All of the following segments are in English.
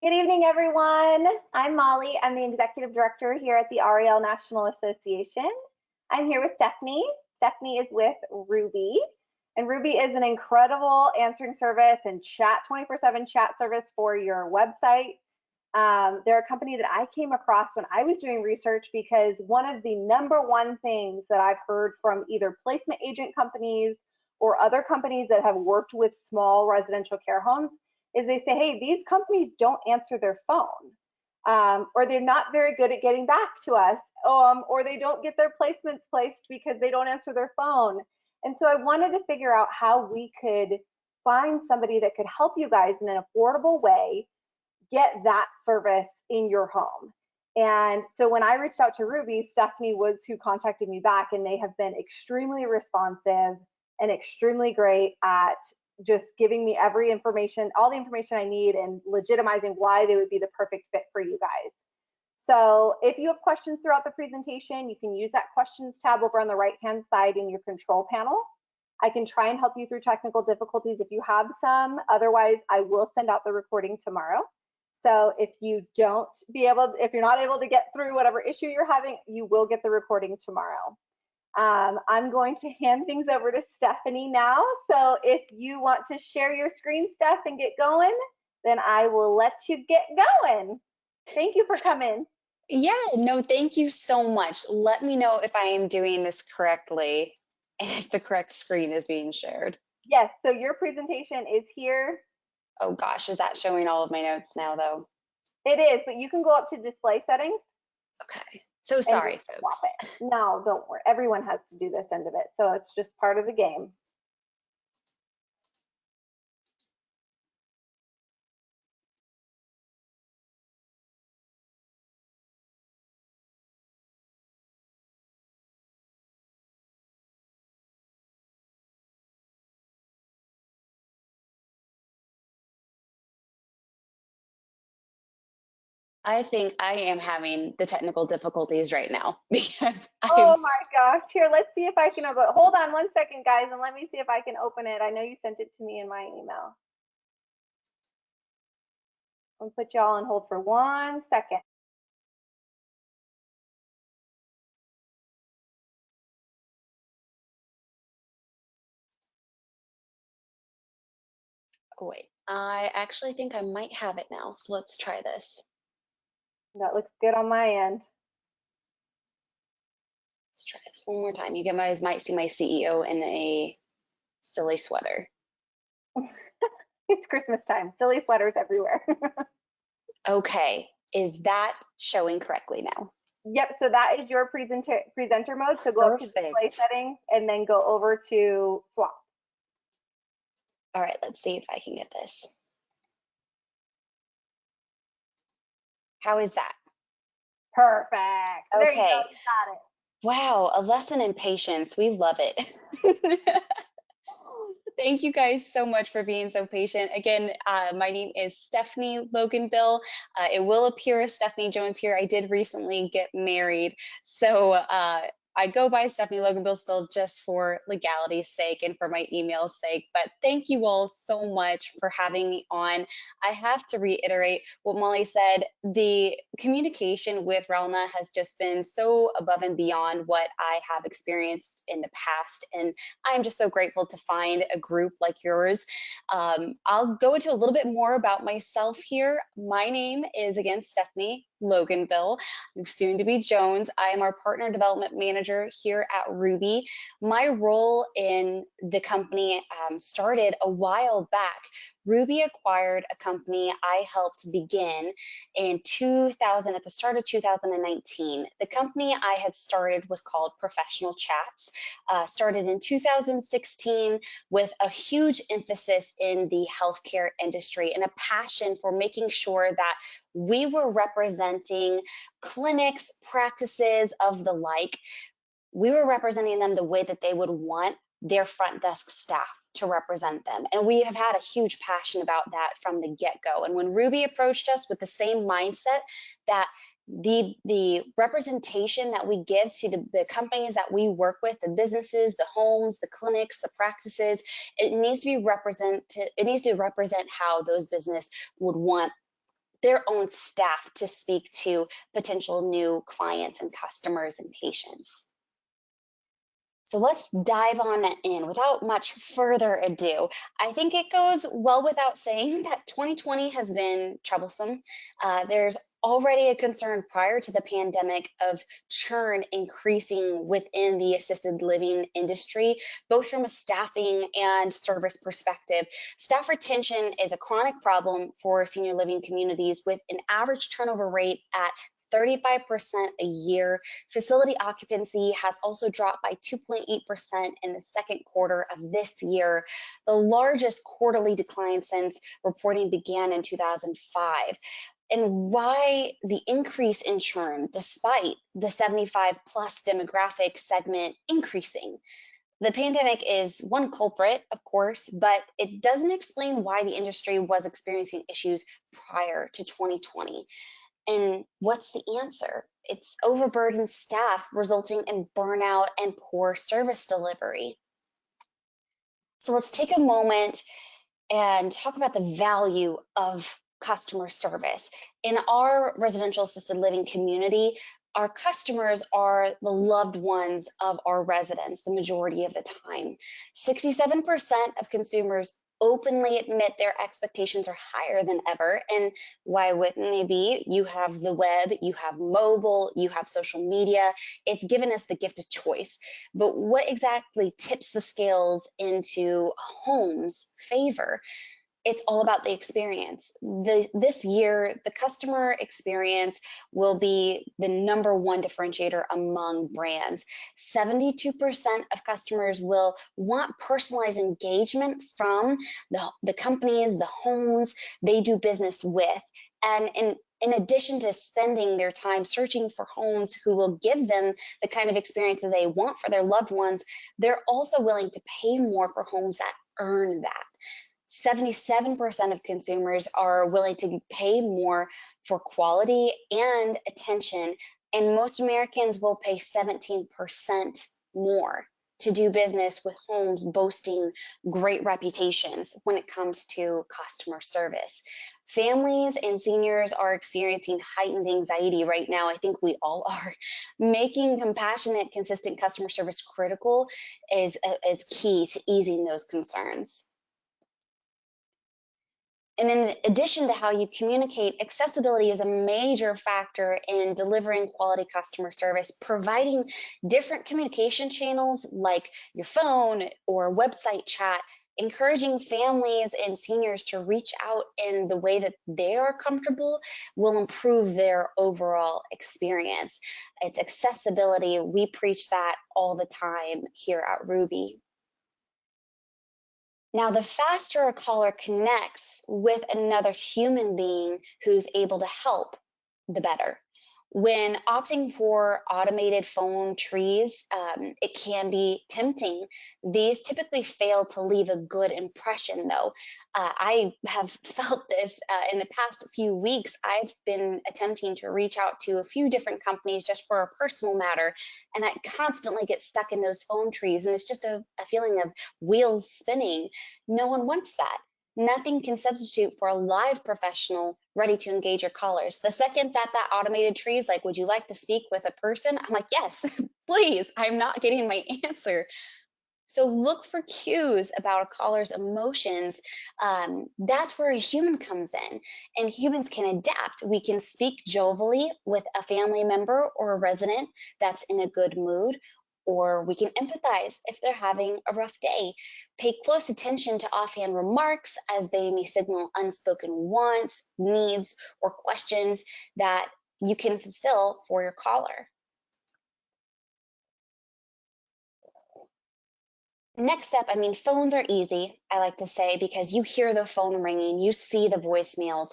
Good evening, everyone. I'm Molly. I'm the Executive Director here at the RAL National Association. I'm here with Stephanie. Stephanie is with Ruby, and Ruby is an incredible answering service and chat 24/7 chat service for your website. They're a company that I came across when I was doing research because one of the #1 things that I've heard from either placement agent companies or other companies that have worked with small residential care homes is they say, hey, these companies don't answer their phone, or they're not very good at getting back to us, or they don't get their placements placed because they don't answer their phone. And so I wanted to figure out how we could find somebody that could help you guys in an affordable way get that service in your home. And so when I reached out to Ruby, Stephanie was who contacted me back, and they have been extremely responsive and extremely great at just giving me every information, all the information I need, and legitimizing why they would be the perfect fit for you guys. So if you have questions throughout the presentation, you can use that questions tab over on the right-hand side in your control panel. I can try and help you through technical difficulties if you have some. Otherwise, I will send out the recording tomorrow. So if you're not able to get through whatever issue you're having, you will get the recording tomorrow. I'm going to hand things over to Stephanie now. So if you want to share your screen, Steph, and get going, then I will let you get going. Thank you for coming. Yeah, no, thank you so much. Let me know if I am doing this correctly and if the correct screen is being shared. Yes, so your presentation is here. Oh gosh, is that showing all of my notes now though? It is, but you can go up to display settings. Okay, so sorry folks. No, don't worry. Everyone has to do this end of it, so it's just part of the game. I think I am having the technical difficulties right now because Oh my gosh. Here, let's see if I can open. Hold on 1 second, guys, and let me see if I can open it. I know you sent it to me in my email. I'll put you all on hold for 1 second. Oh wait, I actually think I might have it now. So let's try this. That looks good on my end. Let's try this one more time. You guys might see my CEO in a silly sweater. It's Christmas time. Silly sweaters everywhere. Okay, is that showing correctly now? Yep, so that is your presenter mode. So go up to display settings and then go over to swap. All right, let's see if I can get this. How is that? Perfect. Okay. There you go, you got it. Wow, a lesson in patience. We love it. Thank you guys so much for being so patient. Again, my name is Stephanie Loganville. It will appear as Stephanie Jones here. I did recently get married, so I go by Stephanie Loganville still just for legality's sake and for my email's sake. But thank you all so much for having me on. I have to reiterate what Molly said. The communication with RALNA has just been so above and beyond what I have experienced in the past. And I'm just so grateful to find a group like yours. I'll go into a little bit more about myself here. My name is, again, Stephanie Loganville. I'm soon to be Jones. I am our partner development manager here at Ruby. My role in the company started a while back. Ruby acquired a company I helped begin in at the start of 2019. The company I had started was called Professional Chats, started in 2016 with a huge emphasis in the healthcare industry and a passion for making sure that we were representing clinics, practices of the like. We were representing them the way that they would want their front desk staff to represent them. And we have had a huge passion about that from the get-go. And when Ruby approached us with the same mindset that the representation that we give to the companies that we work with, the businesses, the homes, the clinics, the practices, it needs to be represented. It needs to represent how those businesses would want their own staff to speak to potential new clients and customers and patients. So let's dive on in without much further ado. I think it goes well without saying that 2020 has been troublesome. There's already a concern prior to the pandemic of churn increasing within the assisted living industry, both from a staffing and service perspective. Staff retention is a chronic problem for senior living communities with an average turnover rate at 35% a year. Facility occupancy has also dropped by 2.8% in the second quarter of this year, the largest quarterly decline since reporting began in 2005. And why the increase in churn despite the 75 plus demographic segment increasing? The pandemic is one culprit, of course, but it doesn't explain why the industry was experiencing issues prior to 2020. And what's the answer? It's overburdened staff resulting in burnout and poor service delivery. So let's take a moment and talk about the value of customer service. In our residential assisted living community, our customers are the loved ones of our residents the majority of the time. 67% of consumers openly admit their expectations are higher than ever. And why wouldn't they be? You have the web, you have mobile, you have social media. It's given us the gift of choice. But what exactly tips the scales into home's favor? It's all about the experience. This year, the customer experience will be the number one differentiator among brands. 72% of customers will want personalized engagement from the companies, the homes they do business with. And in addition to spending their time searching for homes who will give them the kind of experience that they want for their loved ones, they're also willing to pay more for homes that earn that. 77% of consumers are willing to pay more for quality and attention, and most Americans will pay 17% more to do business with homes boasting great reputations when it comes to customer service. Families and seniors are experiencing heightened anxiety right now. I think we all are. Making compassionate, consistent customer service critical is key to easing those concerns. And in addition to how you communicate, accessibility is a major factor in delivering quality customer service. Providing different communication channels like your phone or website chat, encouraging families and seniors to reach out in the way that they are comfortable will improve their overall experience. It's accessibility. We preach that all the time here at Ruby. Now, the faster a caller connects with another human being who's able to help, the better. When opting for automated phone trees, it can be tempting. These typically fail to leave a good impression, though. I have felt this in the past few weeks. I've been attempting to reach out to a few different companies just for a personal matter, and I constantly get stuck in those phone trees, and it's just a feeling of wheels spinning. No one wants that. Nothing can substitute for a live professional ready to engage your callers. The second that automated tree is like, would you like to speak with a person? I'm like, yes, please. I'm not getting my answer. So look for cues about a caller's emotions. That's where a human comes in, and humans can adapt. We can speak jovially with a family member or a resident that's in a good mood, or we can empathize if they're having a rough day. Pay close attention to offhand remarks as they may signal unspoken wants, needs, or questions that you can fulfill for your caller. Next up, phones are easy, I like to say, because you hear the phone ringing, you see the voicemails,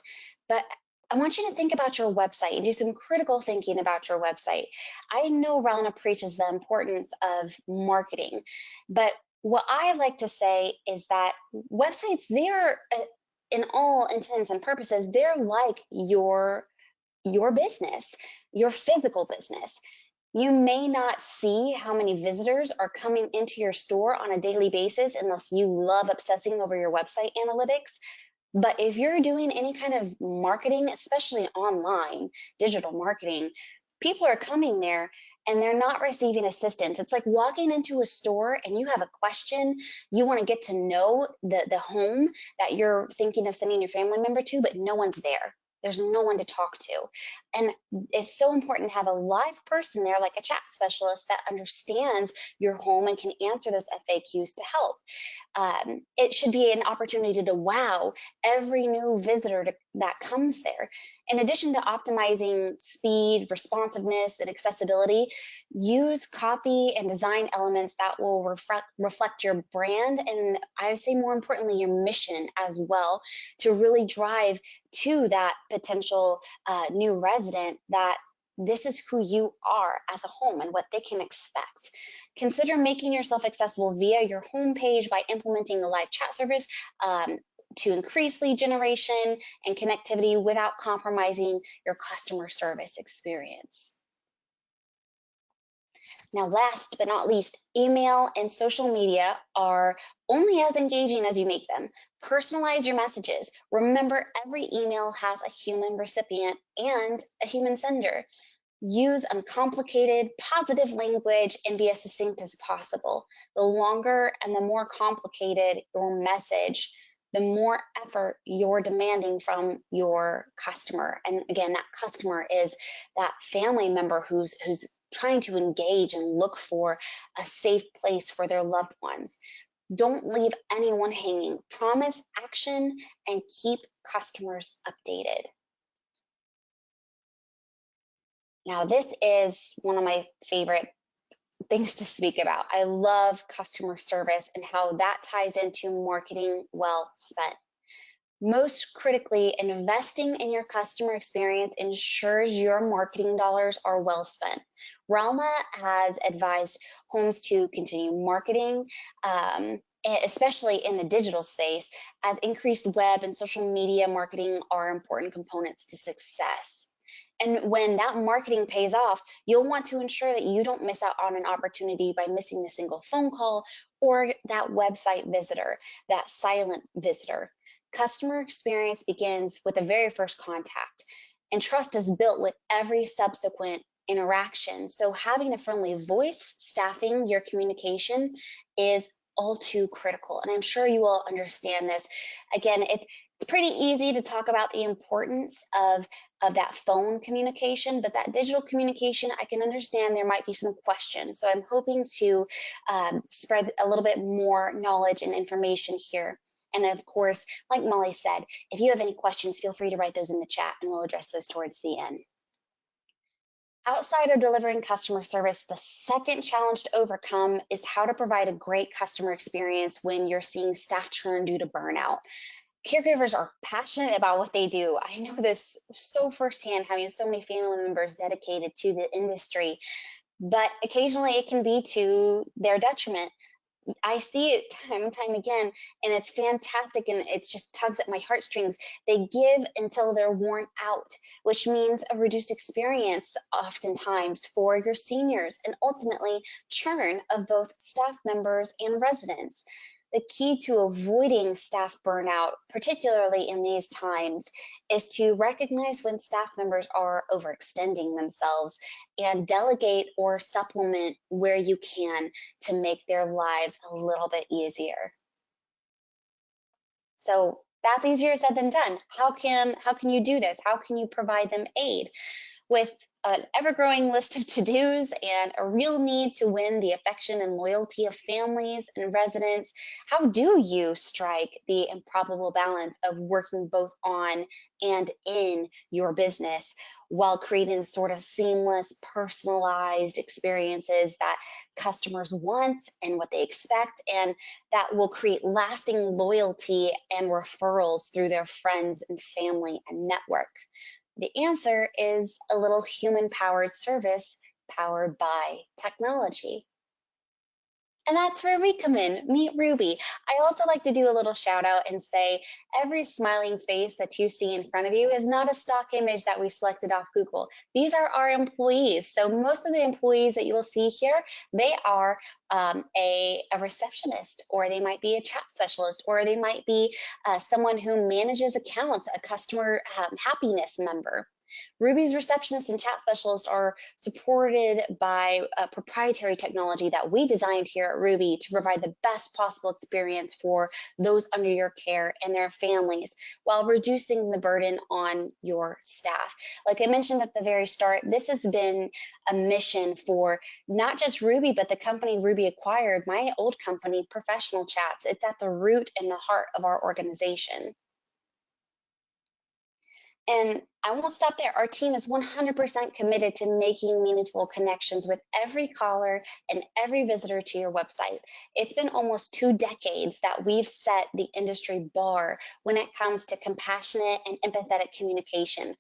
but I want you to think about your website and do some critical thinking about your website. I know RALNA preaches the importance of marketing, but what I like to say is that websites, they're, in all intents and purposes, they're like your business, your physical business. You may not see how many visitors are coming into your store on a daily basis unless you love obsessing over your website analytics. But if you're doing any kind of marketing, especially online, digital marketing, people are coming there and they're not receiving assistance. It's like walking into a store and you have a question, you want to get to know the home that you're thinking of sending your family member to, but no one's there. There's no one to talk to. And it's so important to have a live person there, like a chat specialist that understands your home and can answer those FAQs to help. It should be an opportunity to wow every new visitor that comes there. In addition to optimizing speed, responsiveness, and accessibility, use copy and design elements that will reflect your brand and, I would say more importantly, your mission as well, to really drive to that potential new resident that this is who you are as a home and what they can expect. Consider making yourself accessible via your homepage by implementing a live chat service to increase lead generation and connectivity without compromising your customer service experience. Now, last but not least, email and social media are only as engaging as you make them. Personalize your messages. Remember, every email has a human recipient and a human sender. Use uncomplicated, positive language and be as succinct as possible. The longer and the more complicated your message, the more effort you're demanding from your customer. And again, that customer is that family member who's trying to engage and look for a safe place for their loved ones. Don't leave anyone hanging. Promise action and keep customers updated. Now, this is one of my favorite things to speak about. I love customer service and how that ties into marketing well spent. Most critically, investing in your customer experience ensures your marketing dollars are well spent. RALNA has advised homes to continue marketing, especially in the digital space, as increased web and social media marketing are important components to success. And when that marketing pays off, you'll want to ensure that you don't miss out on an opportunity by missing a single phone call or that website visitor, that silent visitor. Customer experience begins with the very first contact, and trust is built with every subsequent interaction. So having a friendly voice staffing your communication is all too critical. And I'm sure you will understand this. Again, it's pretty easy to talk about the importance of that phone communication, but that digital communication, I can understand there might be some questions. So I'm hoping to spread a little bit more knowledge and information here. And of course, like Molly said, if you have any questions, feel free to write those in the chat and we'll address those towards the end. Outside of delivering customer service, the second challenge to overcome is how to provide a great customer experience when you're seeing staff churn due to burnout. Caregivers are passionate about what they do. I know this so firsthand, having so many family members dedicated to the industry, but occasionally it can be to their detriment. I see it time and time again, and it's fantastic, and it's just tugs at my heartstrings. They give until they're worn out, which means a reduced experience oftentimes for your seniors, and ultimately churn of both staff members and residents. The key to avoiding staff burnout, particularly in these times, is to recognize when staff members are overextending themselves and delegate or supplement where you can to make their lives a little bit easier. So that's easier said than done. How can you do this? How can you provide them aid? With an ever-growing list of to-dos and a real need to win the affection and loyalty of families and residents, how do you strike the improbable balance of working both on and in your business while creating sort of seamless, personalized experiences that customers want and what they expect, and that will create lasting loyalty and referrals through their friends and family and network? The answer is a little human-powered service powered by technology. And that's where we come in. Meet Ruby. I also like to do a little shout out and say every smiling face that you see in front of you is not a stock image that we selected off Google. These are our employees. So most of the employees that you will see here, they are a receptionist, or they might be a chat specialist, or they might be someone who manages accounts, a customer happiness member. Ruby's receptionist and chat specialist are supported by a proprietary technology that we designed here at Ruby to provide the best possible experience for those under your care and their families while reducing the burden on your staff. Like I mentioned at the very start, this has been a mission for not just Ruby, but the company Ruby acquired, my old company, Professional Chats. It's at the root and the heart of our organization. And I won't stop there. Our team is 100% committed to making meaningful connections with every caller and every visitor to your website. It's been almost 2 decades that we've set the industry bar when it comes to compassionate and empathetic communication.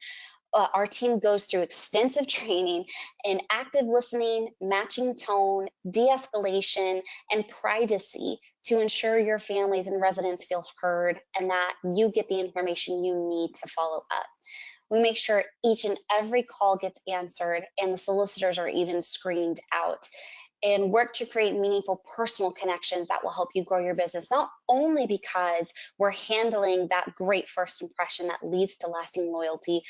Our team goes through extensive training in active listening, matching tone, de-escalation, and privacy to ensure your families and residents feel heard and that you get the information you need to follow up. We make sure each and every call gets answered and the solicitors are even screened out, and work to create meaningful personal connections that will help you grow your business, not only because we're handling that great first impression that leads to lasting loyalty,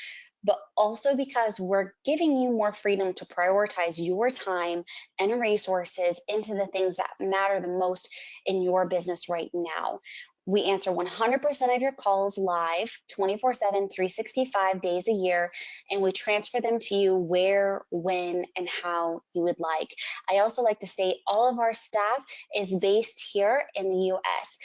but also because we're giving you more freedom to prioritize your time and resources into the things that matter the most in your business right now. We answer 100% of your calls live, 24/7, 365 days a year, and we transfer them to you where, when, and how you would like. I also like to state all of our staff is based here in the US.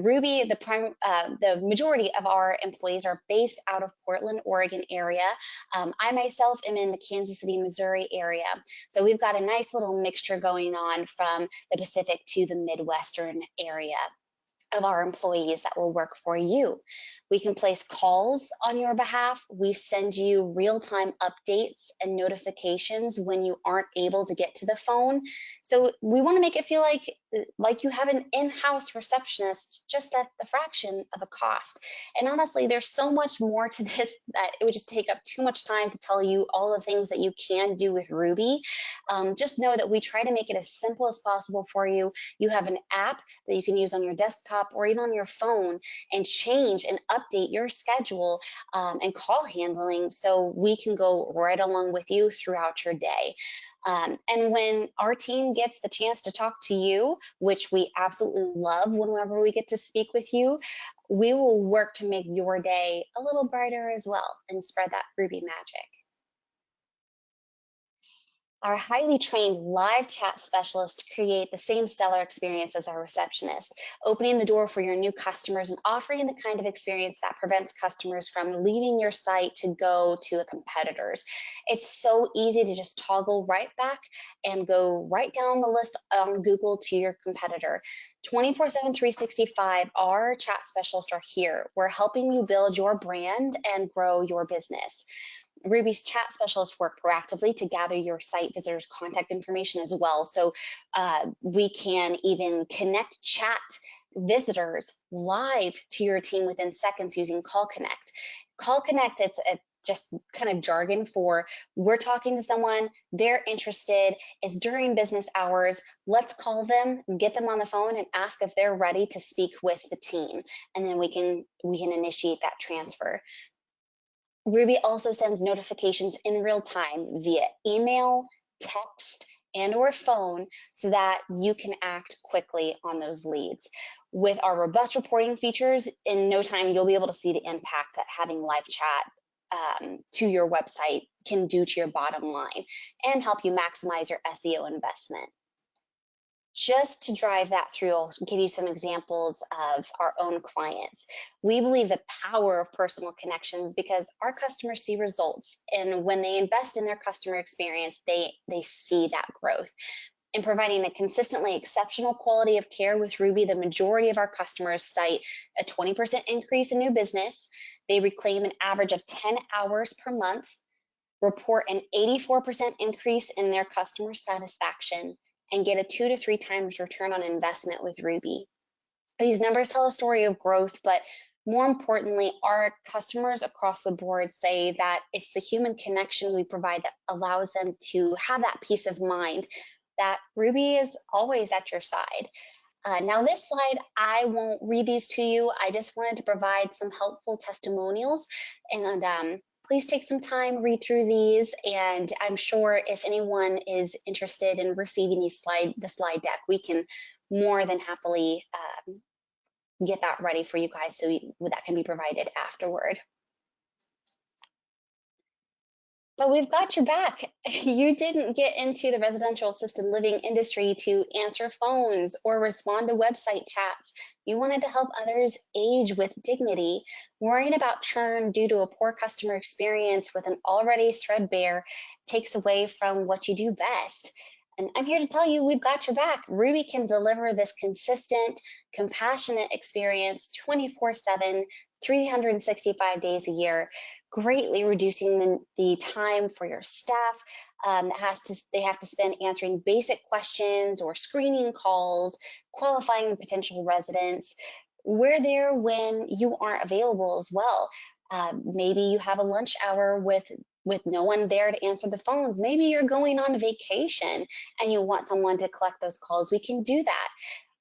Ruby, the majority of our employees are based out of Portland, Oregon area. I myself am in the Kansas City, Missouri area. So we've got a nice little mixture going on from the Pacific to the Midwestern area of our employees that will work for you. We can place calls on your behalf. We send you real-time updates and notifications when you aren't able to get to the phone. So we want to make it feel like you have an in-house receptionist just at the fraction of a cost. And honestly, there's so much more to this that it would just take up too much time to tell you all the things that you can do with Ruby. Just know that we try to make it as simple as possible for you. You have an app that you can use on your desktop or even on your phone and change and update your schedule and call handling so we can go right along with you throughout your day. And when our team gets the chance to talk to you, which we absolutely love whenever we get to speak with you, we will work to make your day a little brighter as well and spread that Ruby magic. Our highly trained live chat specialists create the same stellar experience as our receptionist, opening the door for your new customers and offering the kind of experience that prevents customers from leaving your site to go to a competitor's. It's so easy to just toggle right back and go right down the list on Google to your competitor. 24/7, 365, our chat specialists are here. We're helping you build your brand and grow your business. Ruby's chat specialists work proactively to gather your site visitors' contact information as well. So we can even connect chat visitors live to your team within seconds using Call Connect. Call Connect, it's just kind of jargon for we're talking to someone, they're interested, it's during business hours, let's call them, get them on the phone and ask if they're ready to speak with the team. And then we can initiate that transfer. Ruby also sends notifications in real time via email, text, and or phone so that you can act quickly on those leads. With our robust reporting features, in no time, you'll be able to see the impact that having live chat to your website can do to your bottom line and help you maximize your SEO investment. Just to drive that through, I'll give you some examples of our own clients. We believe the power of personal connections because our customers see results. And when they invest in their customer experience, they see that growth. In providing a consistently exceptional quality of care with Ruby, the majority of our customers cite a 20% increase in new business. They reclaim an average of 10 hours per month, report an 84% increase in their customer satisfaction, and get a 2 to 3 times return on investment with Ruby. These numbers tell a story of growth, but more importantly, our customers across the board say that it's the human connection we provide that allows them to have that peace of mind that Ruby is always at your side. Now this slide, I won't read these to you. I just wanted to provide some helpful testimonials, and please take some time, read through these, and I'm sure if anyone is interested in receiving the slide deck, we can more than happily get that ready for you guys so that can be provided afterward. But we've got your back. You didn't get into the residential assisted living industry to answer phones or respond to website chats. You wanted to help others age with dignity. Worrying about churn due to a poor customer experience with an already threadbare takes away from what you do best. And I'm here to tell you, we've got your back. Ruby can deliver this consistent, compassionate experience 24/7, 365 days a year, greatly reducing the time for your staff. They have to spend answering basic questions or screening calls, qualifying potential residents. We're there when you aren't available as well. Maybe you have a lunch hour with no one there to answer the phones. Maybe you're going on vacation and you want someone to collect those calls. We can do that.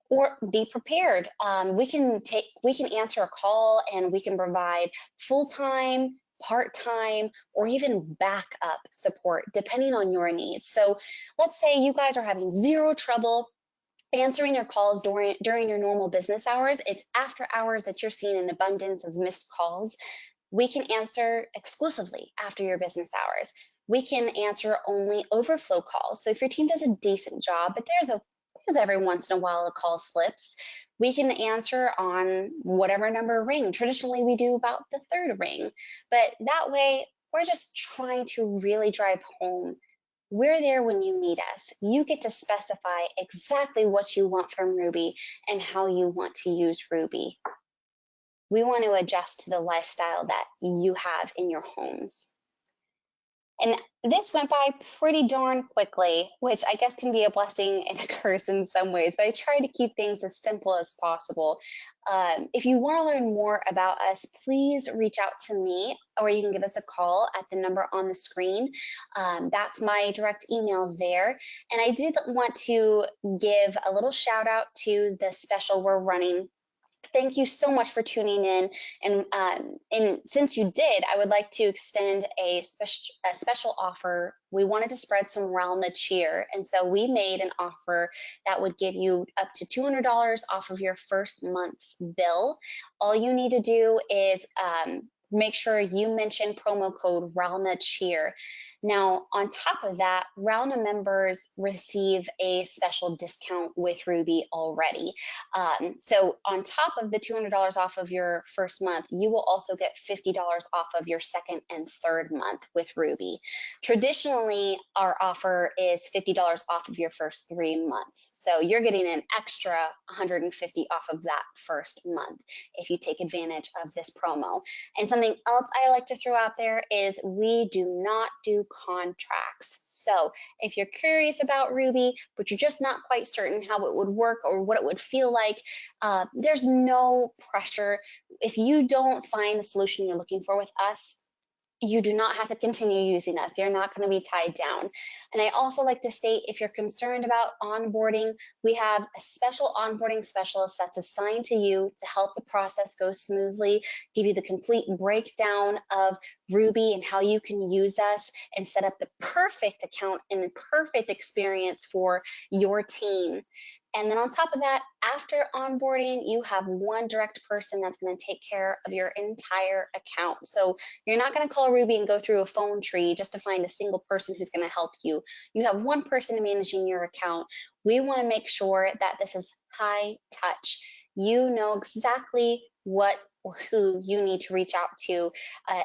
Or be prepared. We can answer a call and we can provide full-time, part-time, or even backup support depending on your needs. So let's say you guys are having zero trouble answering your calls during your normal business hours. It's after hours that you're seeing an abundance of missed calls. We can answer exclusively after your business hours. We can answer only overflow calls. So if your team does a decent job, but there's every once in a while a call slips, we can answer on whatever number ring. Traditionally, we do about the third ring, but that way we're just trying to really drive home. We're there when you need us. You get to specify exactly what you want from Ruby and how you want to use Ruby. We want to adjust to the lifestyle that you have in your homes. And this went by pretty darn quickly, which I guess can be a blessing and a curse in some ways, but I try to keep things as simple as possible. If you want to learn more about us, please reach out to me, or you can give us a call at the number on the screen. That's my direct email there. And I did want to give a little shout out to the special we're running. Thank you so much for tuning in. And since you did, I would like to extend a special offer. We wanted to spread some RALNA cheer. And so we made an offer that would give you up to $200 off of your first month's bill. All you need to do is make sure you mention promo code RALNA cheer. Now, on top of that, RALNA members receive a special discount with Ruby already. So on top of the $200 off of your first month, you will also get $50 off of your second and third month with Ruby. Traditionally, our offer is $50 off of your first 3 months. So you're getting an extra $150 off of that first month if you take advantage of this promo. And something else I like to throw out there is we do not do contracts. So if you're curious about Ruby, but you're just not quite certain how it would work or what it would feel like, there's no pressure. If you don't find the solution you're looking for with us, you do not have to continue using us. You're not going to be tied down. And I also like to state, if you're concerned about onboarding, we have a special onboarding specialist that's assigned to you to help the process go smoothly, give you the complete breakdown of Ruby and how you can use us and set up the perfect account and the perfect experience for your team. And then on top of that, after onboarding, you have one direct person that's going to take care of your entire account. So you're not going to call Ruby and go through a phone tree just to find a single person who's going to help you. You have one person managing your account. We want to make sure that this is high touch. You know exactly what or who you need to reach out to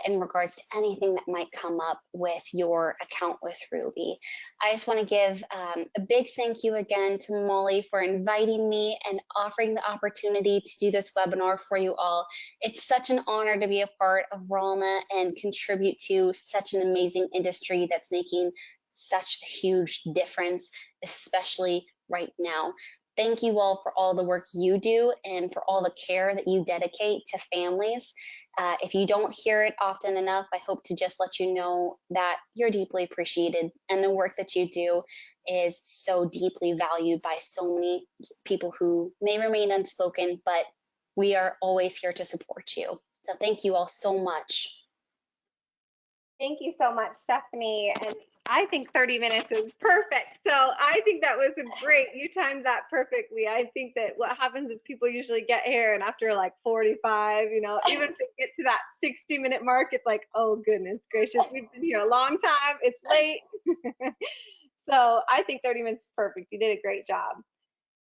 in regards to anything that might come up with your account with Ruby. I just want to give a big thank you again to Molly for inviting me and offering the opportunity to do this webinar for you all. It's such an honor to be a part of RALNA and contribute to such an amazing industry that's making such a huge difference, especially right now. Thank you all for all the work you do and for all the care that you dedicate to families. If you don't hear it often enough, I hope to just let you know that you're deeply appreciated and the work that you do is so deeply valued by so many people who may remain unspoken, but we are always here to support you. So thank you all so much. Thank you so much, Stephanie. And I think 30 minutes is perfect. So I think that was great. You timed that perfectly. I think that what happens is people usually get here and after like 45, even if they get to that 60-minute mark, it's like, oh, goodness gracious, we've been here a long time. It's late. So I think 30 minutes is perfect. You did a great job.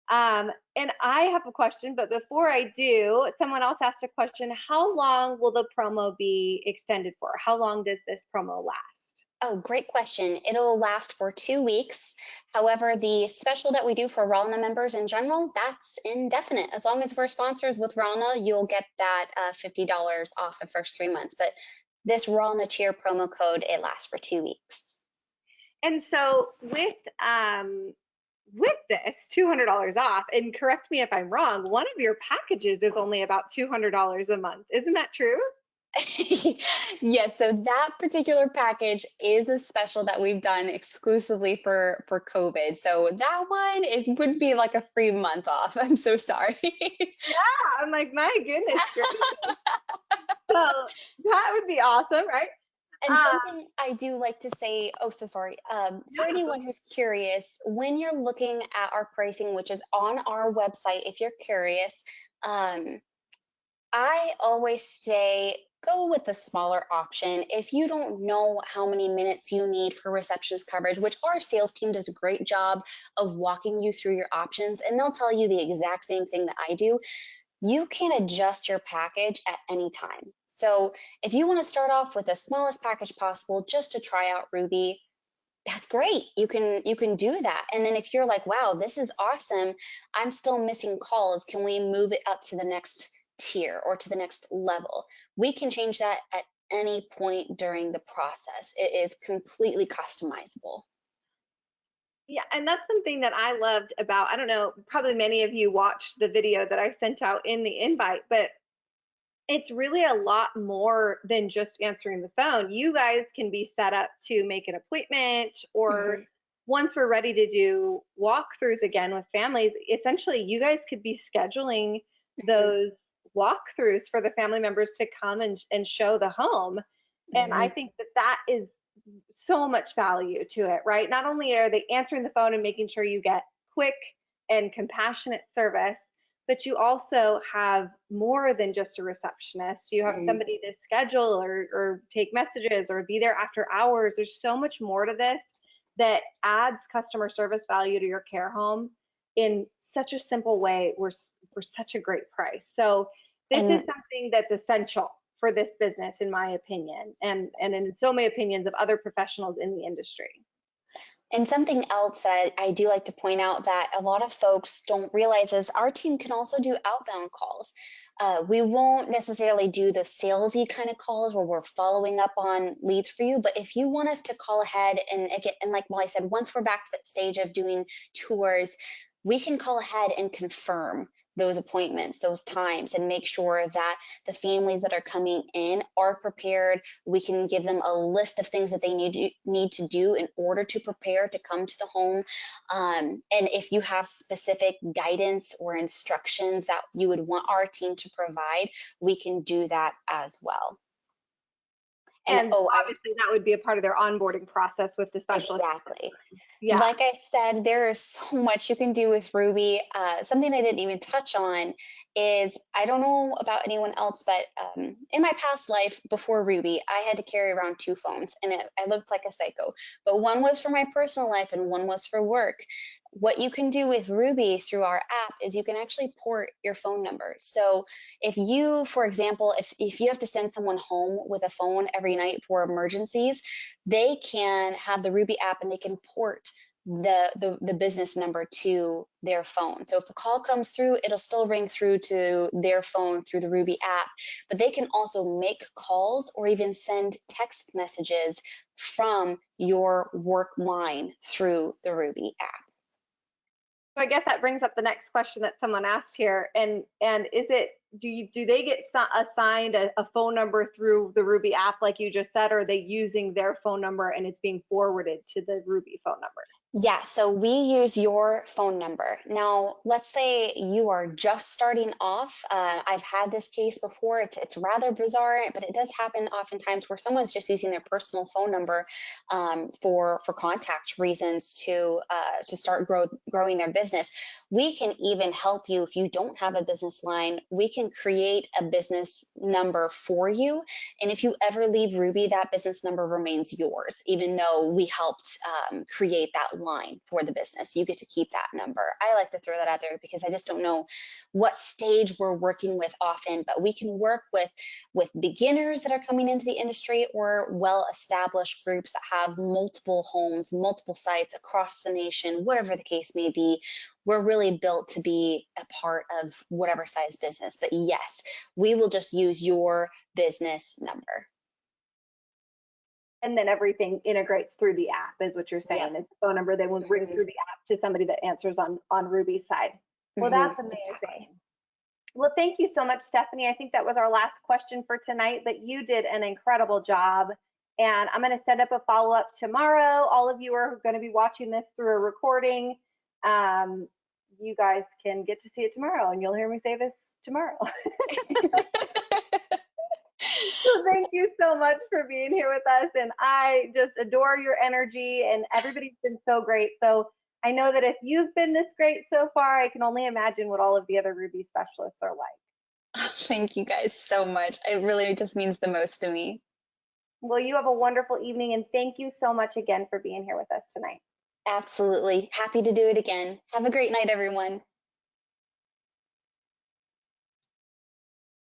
And I have a question, but before I do, someone else asked a question. How long will the promo be extended for? How long does this promo last? Oh, great question. It'll last for 2 weeks. However, the special that we do for RALNA members in general, that's indefinite. As long as we're sponsors with RALNA, you'll get that $50 off the first 3 months. But this RALNA Cheer promo code, it lasts for 2 weeks. And so with this $200 off, and correct me if I'm wrong, one of your packages is only about $200 a month. Isn't that true? Yes, so that particular package is a special that we've done exclusively for COVID. So that one, it would be like a free month off. I'm so sorry. Yeah, I'm like, my goodness gracious. So that would be awesome, right? And something I do like to say, oh, so sorry. For anyone who's curious, when you're looking at our pricing, which is on our website, if you're curious, I always say go with the smaller option. If you don't know how many minutes you need for receptionist coverage, which our sales team does a great job of walking you through your options, and they'll tell you the exact same thing that I do, you can adjust your package at any time. So if you want to start off with the smallest package possible just to try out Ruby, that's great. You can do that. And then if you're like, wow, this is awesome, I'm still missing calls, can we move it up to the next tier or to the next level? We can change that at any point during the process. It is completely customizable. Yeah, and that's something that I loved about, I don't know, probably many of you watched the video that I sent out in the invite, but it's really a lot more than just answering the phone. You guys can be set up to make an appointment, or once we're ready to do walkthroughs again with families, essentially you guys could be scheduling those walkthroughs for the family members to come and show the home. And I think that that is so much value to it, right? Not only are they answering the phone and making sure you get quick and compassionate service, but you also have more than just a receptionist. You have somebody to schedule or take messages or be there after hours. There's so much more to this that adds customer service value to your care home in such a simple way for such a great price. So this is something that's essential for this business, in my opinion, and in so many opinions of other professionals in the industry. And something else that I do like to point out that a lot of folks don't realize is our team can also do outbound calls. We won't necessarily do the salesy kind of calls where we're following up on leads for you, but if you want us to call ahead and like Molly said, once we're back to that stage of doing tours, we can call ahead and confirm those appointments, those times, and make sure that the families that are coming in are prepared. We can give them a list of things that they need to do in order to prepare to come to the home. And if you have specific guidance or instructions that you would want our team to provide, we can do that as well. And obviously that would be a part of their onboarding process with the specialist. Exactly. Yeah. Like I said, there is so much you can do with Ruby. Something I didn't even touch on is, I don't know about anyone else, but in my past life before Ruby, I had to carry around 2 phones and I looked like a psycho. But one was for my personal life and one was for work. What you can do with Ruby through our app is you can actually port your phone number. So if you, for example, if you have to send someone home with a phone every night for emergencies, they can have the Ruby app and they can port the business number to their phone. So if a call comes through, it'll still ring through to their phone through the Ruby app, but they can also make calls or even send text messages from your work line through the Ruby app. So I guess that brings up the next question that someone asked here. And is it, do they get assigned a phone number through the Ruby app like you just said, or are they using their phone number and it's being forwarded to the Ruby phone number? Yeah, so we use your phone number. Now, let's say you are just starting off. I've had this case before. It's rather bizarre, but it does happen oftentimes where someone's just using their personal phone number for contact reasons to start growing their business. We can even help you if you don't have a business line. We can create a business number for you, and if you ever leave Ruby, that business number remains yours, even though we helped create that line for the business. You get to keep that number. I like to throw that out there because I just don't know what stage we're working with often, but we can work with beginners that are coming into the industry or well-established groups that have multiple homes, multiple sites across the nation, whatever the case may be. We're really built to be a part of whatever size business. But yes, we will just use your business number. And then everything integrates through the app is what you're saying. Yep. Is the phone number they will bring through the app to somebody that answers on Ruby's side. Well, that's amazing. Exactly. Well, thank you so much, Stephanie. I think that was our last question for tonight, but you did an incredible job. And I'm going to set up a follow-up tomorrow. All of you are going to be watching this through a recording. You guys can get to see it tomorrow, and you'll hear me say this tomorrow. So thank you so much for being here with us. And I just adore your energy, and everybody's been so great. So I know that if you've been this great so far, I can only imagine what all of the other Ruby specialists are like. Thank you guys so much. It really just means the most to me. Well, you have a wonderful evening, and thank you so much again for being here with us tonight. Absolutely. Happy to do it again. Have a great night, everyone.